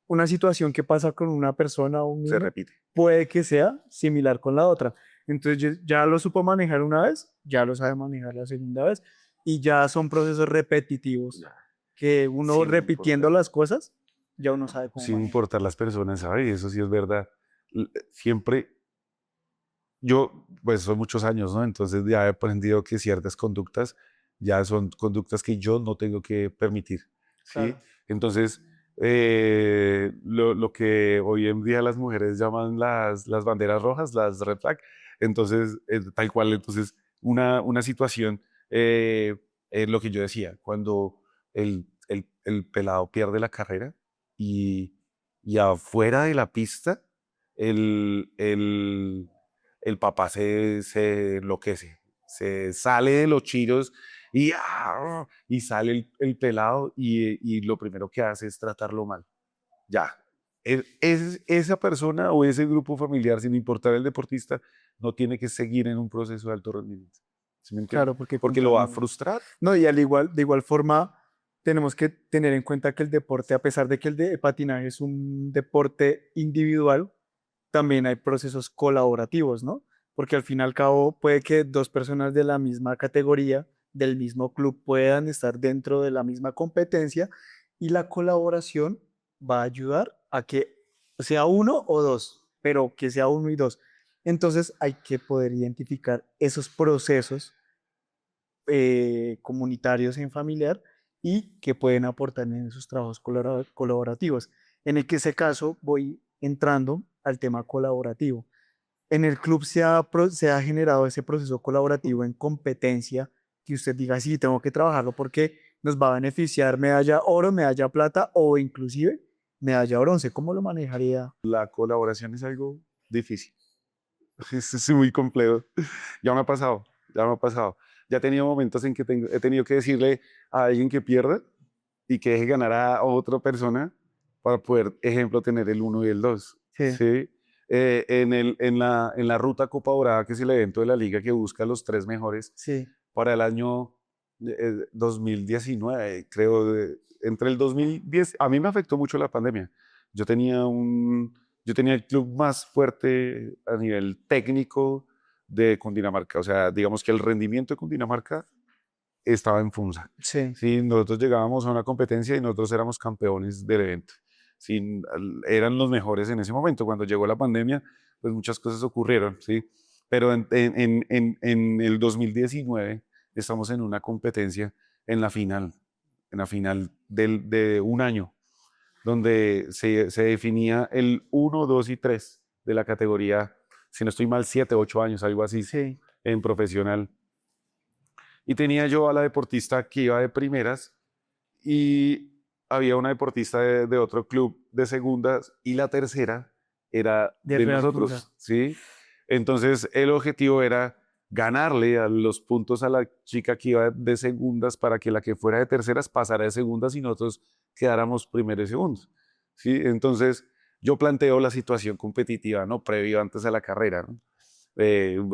una situación que pasa con una persona o un se niño repite. puede que sea similar con la otra. Entonces ya lo supo manejar una vez, ya lo sabe manejar la segunda vez y ya son procesos repetitivos que uno Sin repitiendo importar, las cosas, ya uno sabe cómo sin manejar. importar las personas, ¿sabes? Y eso sí es verdad. Siempre, yo, pues son muchos años, ¿no? Entonces ya he aprendido que ciertas conductas ya son conductas que yo no tengo que permitir, ¿sí? Claro. Entonces, lo que hoy en día las mujeres llaman las banderas rojas, las red flag, entonces, tal cual, entonces, una situación, es lo que yo decía, cuando el pelado pierde la carrera y, y afuera de la pista, el, el, el papá se enloquece, se sale de los chiros y sale el pelado y lo primero que hace es tratarlo mal. Ya. Esa persona o ese grupo familiar, sin importar el deportista, no tiene que seguir en un proceso de alto rendimiento. ¿Sí me entiende? Claro, porque Porque lo va a contamina. frustrar. No, y de igual forma, tenemos que tener en cuenta que el deporte, a pesar de que el patinaje es un deporte individual, también hay procesos colaborativos, ¿no? Porque al fin y al cabo puede que dos personas de la misma categoría, del mismo club, puedan estar dentro de la misma competencia y la colaboración va a ayudar a que sea uno o dos, pero que sea uno y dos. Entonces hay que poder identificar esos procesos comunitarios en familiar y que pueden aportar en esos trabajos colaborativos. En el que ese caso voy entrando al tema colaborativo. En el club se ha generado ese proceso colaborativo en competencia que usted diga, sí, tengo que trabajarlo porque nos va a beneficiar medalla oro, medalla plata o inclusive medalla de bronce. ¿Cómo lo manejaría? La colaboración es algo difícil, es muy complejo. Ya me ha pasado, ya me ha pasado. Ya he tenido momentos en que he tenido que decirle a alguien que pierda y que deje ganar a otra persona para poder, ejemplo, tener el uno y el 2. Sí, ¿Sí? En la Ruta Copa Dorada, que es el evento de la liga que busca los tres mejores sí, para el año 2019, creo, entre el 2010, a mí me afectó mucho la pandemia. Yo tenía yo tenía el club más fuerte a nivel técnico de Cundinamarca, o sea, digamos que el rendimiento de Cundinamarca estaba en Funza. sí, Sí, nosotros llegábamos a una competencia y nosotros éramos campeones del evento. Sí, eran los mejores en ese momento. Cuando llegó la pandemia, pues muchas cosas ocurrieron, ¿sí? Pero en el 2019 estamos en una competencia en la final de un año, donde se definía el uno 2 y 3 de la categoría, si no estoy mal, 7 8 años, algo así, sí. en profesional. Y tenía yo a la deportista que iba de primeras y había una deportista de otro club de segundas y la tercera era De de Real Funza. nosotros, ¿sí? Entonces el objetivo era ganarle a los puntos a la chica que iba de segundas para que la que fuera de terceras pasara de segundas y nosotros quedáramos primero y segundo, ¿sí? Entonces yo planteo la situación competitiva, ¿no? Previo antes a la carrera, ¿no?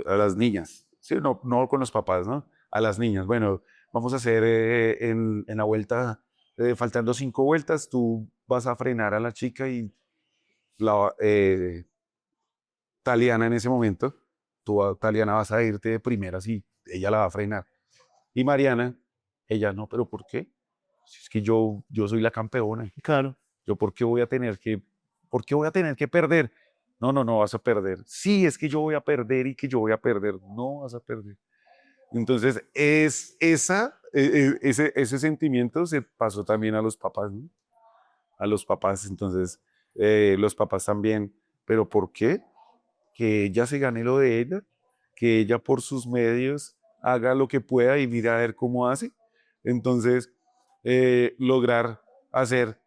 A las niñas, ¿sí? No, no con los papás, ¿no? A las niñas. Bueno, vamos a hacer en la vuelta, faltando 5 vueltas, tú vas a frenar a la chica y la Taliana en ese momento, Taliana vas a irte de primeras y ella la va a frenar. Y Mariana, ella no, pero ¿por qué? Si es que yo soy la campeona. Claro, Yo, ¿por qué voy a tener que perder? No, no, no vas a perder. Sí, es que yo voy a perder y que yo voy a perder. No vas a perder. Entonces, ese sentimiento se pasó también a los papás, ¿no? A los papás, entonces, los papás también, ¿pero por qué? Que ella se gane lo de ella, que ella por sus medios haga lo que pueda y mira a ver cómo hace. Entonces, lograr hacer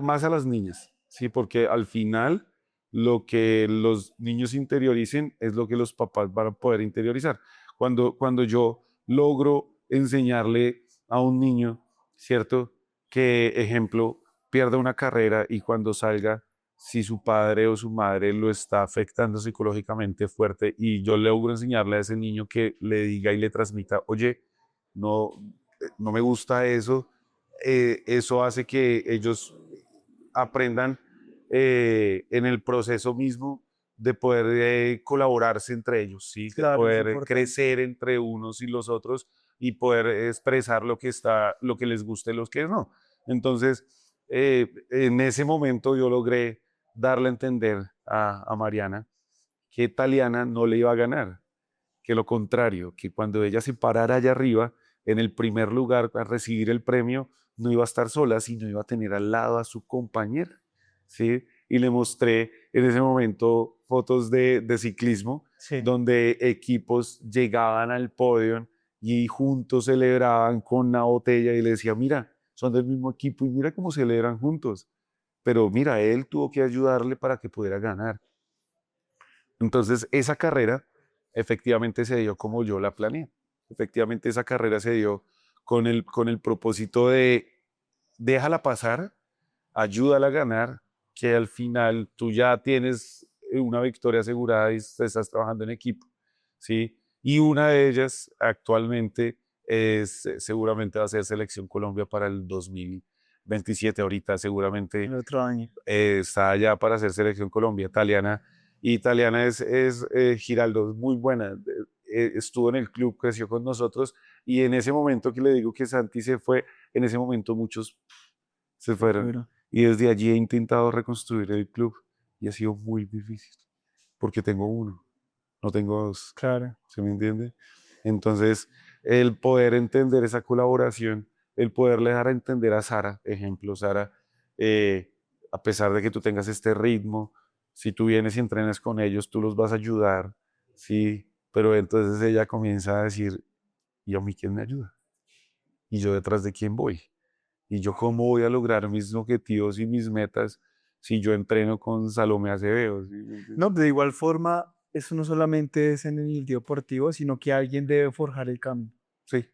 más a las niñas, ¿sí? Porque al final lo que los niños interioricen es lo que los papás van a poder interiorizar. Cuando yo logro enseñarle a un niño, ¿cierto? Que, ejemplo, pierda una carrera y cuando salga, si su padre o su madre lo está afectando psicológicamente fuerte y yo logro enseñarle a ese niño que le diga y le transmita, oye, no, no me gusta eso, eso hace que ellos aprendan en el proceso mismo de poder colaborarse entre ellos, ¿sí? De claro, es poder importante. crecer entre unos y los otros y poder expresar lo que les guste y lo que no. Entonces, en ese momento yo logré darle a entender a Mariana que Taliana no le iba a ganar, que lo contrario, que cuando ella se parara allá arriba, en el primer lugar a recibir el premio, no iba a estar sola, sino iba a tener al lado a su compañera, ¿sí? Y le mostré en ese momento fotos de ciclismo, Sí, donde equipos llegaban al podio y juntos celebraban con una botella y le decía, mira, son del mismo equipo y mira cómo celebran juntos. Pero mira, él tuvo que ayudarle para que pudiera ganar. Entonces, esa carrera efectivamente se dio como yo la planeé. Efectivamente, esa carrera se dio con el propósito de déjala pasar, ayúdala a ganar, que al final tú ya tienes una victoria asegurada y estás trabajando en equipo, ¿sí? Y una de ellas actualmente es, seguramente va a ser Selección Colombia para el 2027. Ahorita seguramente el otro año. está allá para hacer Selección Colombia italiana. Y italiana es Giraldo, es muy buena. Estuvo en el club, creció con nosotros y en ese momento que le digo que Santi se fue, en ese momento muchos se Se fueron. fueron. Y desde allí he intentado reconstruir el club y ha sido muy difícil porque tengo uno, no tengo dos. Claro. ¿Se me entiende? Entonces, el poder entender esa colaboración, el poderle dar a entender a Sara, ejemplo, Sara, a pesar de que tú tengas este ritmo, si tú vienes y entrenas con ellos, tú los vas a ayudar, sí, pero entonces ella comienza a decir, ¿y a mí quién me ayuda? ¿Y yo detrás de quién voy? ¿Y yo cómo voy a lograr mis objetivos y mis metas si yo entreno con Salomé Acevedo? ¿Sí me entiendes? No, de igual forma, eso no solamente es en el deportivo, sino que alguien debe forjar el camino. Sí.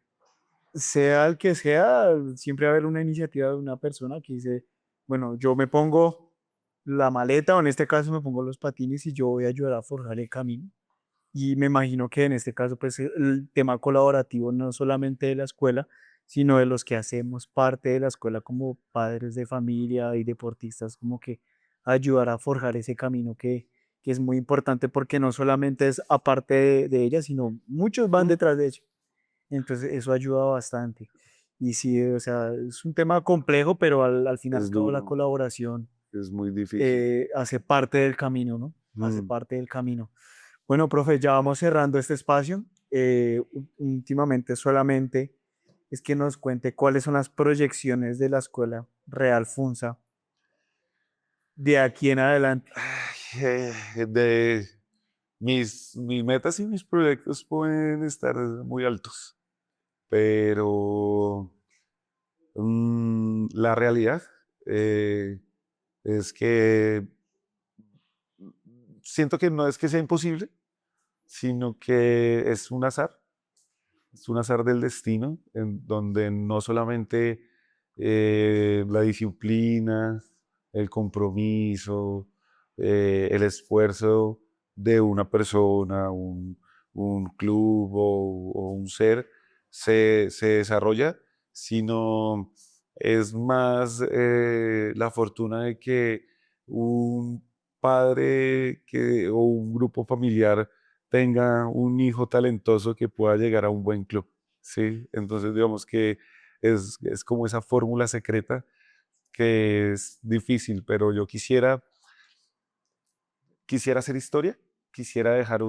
Sea el que sea, siempre va a haber una iniciativa de una persona que dice, bueno, yo me pongo la maleta o en este caso me pongo los patines y yo voy a ayudar a forjar el camino. Y me imagino que en este caso, pues el tema colaborativo no solamente de la escuela, sino de los que hacemos parte de la escuela como padres de familia y deportistas, como que ayudar a forjar ese camino que es muy importante porque no solamente es aparte de ella, sino muchos van Mm. detrás de ella. Entonces eso ayuda bastante. Y sí, o sea, es un tema complejo, pero al fin y al Es cabo la duro, colaboración es muy difícil. hace parte del camino, ¿no? Hace Mm. parte del camino. Bueno, profe, ya vamos cerrando este espacio. Últimamente solamente es que nos cuente cuáles son las proyecciones de la Escuela Real Funza de aquí en adelante. Ay, de mis metas y mis proyectos pueden estar muy altos, pero la realidad eh, es que siento que no es que sea imposible, sino que es un azar del destino, en donde no solamente la disciplina, el compromiso, el esfuerzo de una persona, un club o un ser se desarrolla, sino es más la fortuna de que un padre o un grupo familiar tenga un hijo talentoso que pueda llegar a un buen club, ¿sí? Entonces, digamos que es como esa fórmula secreta que es difícil, pero yo quisiera hacer historia, quisiera dejar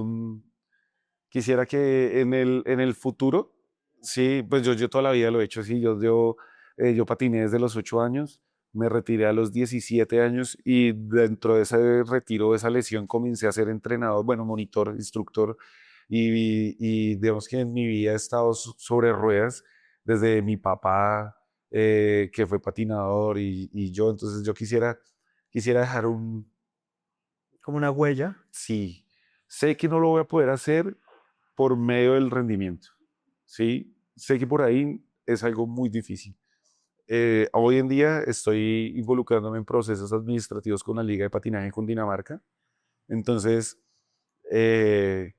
quisiera que en el futuro, sí, pues yo toda la vida lo he hecho así, yo patiné desde los 8 años, me retiré a los 17 años y dentro de ese retiro, de esa lesión, comencé a ser entrenador, bueno, monitor, instructor, y digamos que en mi vida he estado sobre ruedas desde mi papá, que fue patinador, y yo, entonces quisiera dejar Como una huella. sí, sé que no lo voy a poder hacer por medio del rendimiento, ¿sí? Sé que por ahí es algo muy difícil. Hoy en día estoy involucrándome en procesos administrativos con la Liga de Patinaje con Dinamarca. Entonces, eh,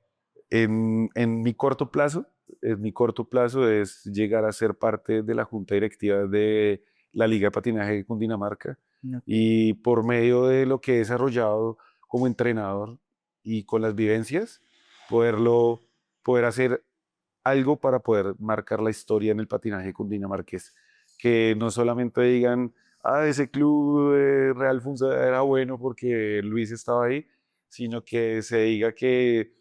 en mi corto plazo es llegar a ser parte de la junta directiva de la Liga de Patinaje con Dinamarca No. y por medio de lo que he desarrollado como entrenador y con las vivencias, poder hacer algo para poder marcar la historia en el patinaje cundinamarqués. Que no solamente digan, ah, ese club de Real Funza era bueno porque Luis estaba ahí, sino que se diga que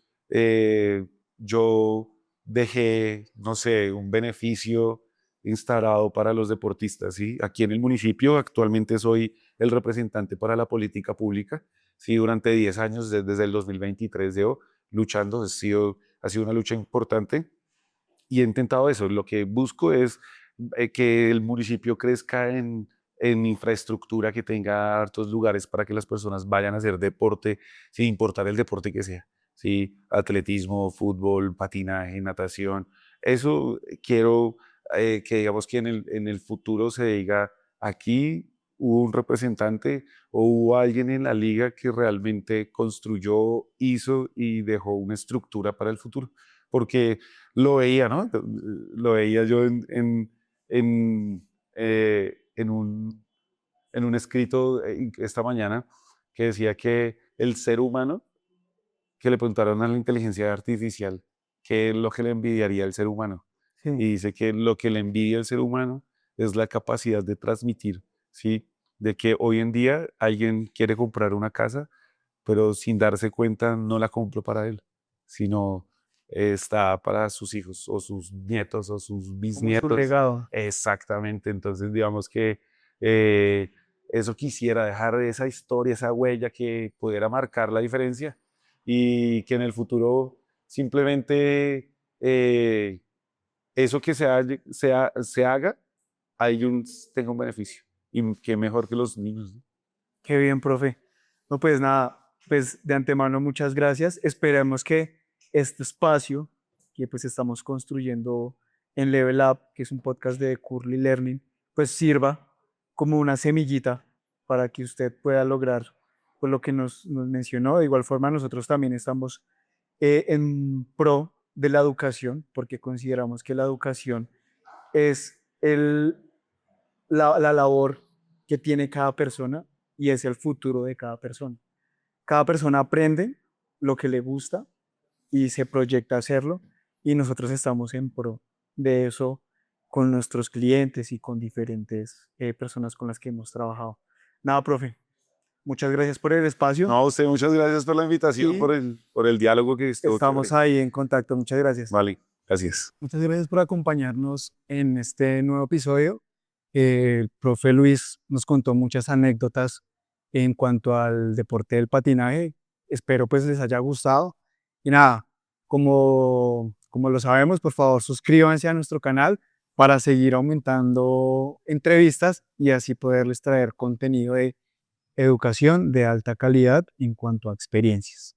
yo dejé, no sé, un beneficio instaurado para los deportistas, ¿sí? Aquí en el municipio actualmente soy el representante para la política pública, ¿sí? Durante 10 años, desde el 2023 llevo luchando, ha sido una lucha importante y he intentado eso. Lo que busco es que el municipio crezca en infraestructura, que tenga hartos lugares para que las personas vayan a hacer deporte, sin importar el deporte que sea. ¿Sí? Atletismo, fútbol, patinaje, natación. Eso quiero que digamos que en el futuro se diga, aquí hubo un representante o hubo alguien en la liga que realmente construyó, hizo y dejó una estructura para el futuro. Porque lo veía, ¿no? Lo veía yo en, en en un escrito esta mañana que decía que el ser humano, que le preguntaron a la inteligencia artificial qué es lo que le envidiaría al ser humano. Sí. Y dice que lo que le envidia al ser humano es la capacidad de transmitir, ¿sí? De que hoy en día alguien quiere comprar una casa, pero sin darse cuenta no la compro para él, sino está para sus hijos o sus nietos o sus Como su bisnietos. legado. Exactamente, entonces digamos que eh, eso quisiera dejar esa historia, esa huella que pudiera marcar la diferencia y que en el futuro simplemente eso que se haga tenga un beneficio. Y qué mejor que los niños, ¿no? Qué bien, profe. No, pues nada, pues de antemano muchas gracias. Esperemos que este espacio que pues estamos construyendo en Level Up, que es un podcast de Curly Learning, pues sirva como una semillita para que usted pueda lograr pues, lo que nos mencionó. De igual forma, nosotros también estamos en pro de la educación, porque consideramos que la educación es la labor que tiene cada persona y es el futuro de cada persona. Cada persona aprende lo que le gusta y se proyecta a hacerlo y nosotros estamos en pro de eso con nuestros clientes y con diferentes personas con las que hemos trabajado. Nada, profe, muchas gracias por el espacio No, a usted, muchas gracias por la invitación, y por el diálogo que estuvo estamos chévere. ahí en contacto. Muchas gracias. Vale, gracias. Muchas gracias por acompañarnos en este nuevo episodio. El profe Luis nos contó muchas anécdotas en cuanto al deporte del patinaje. Espero pues les haya gustado. Y nada, como lo sabemos, por favor suscríbanse a nuestro canal para seguir aumentando entrevistas y así poderles traer contenido de educación de alta calidad en cuanto a experiencias.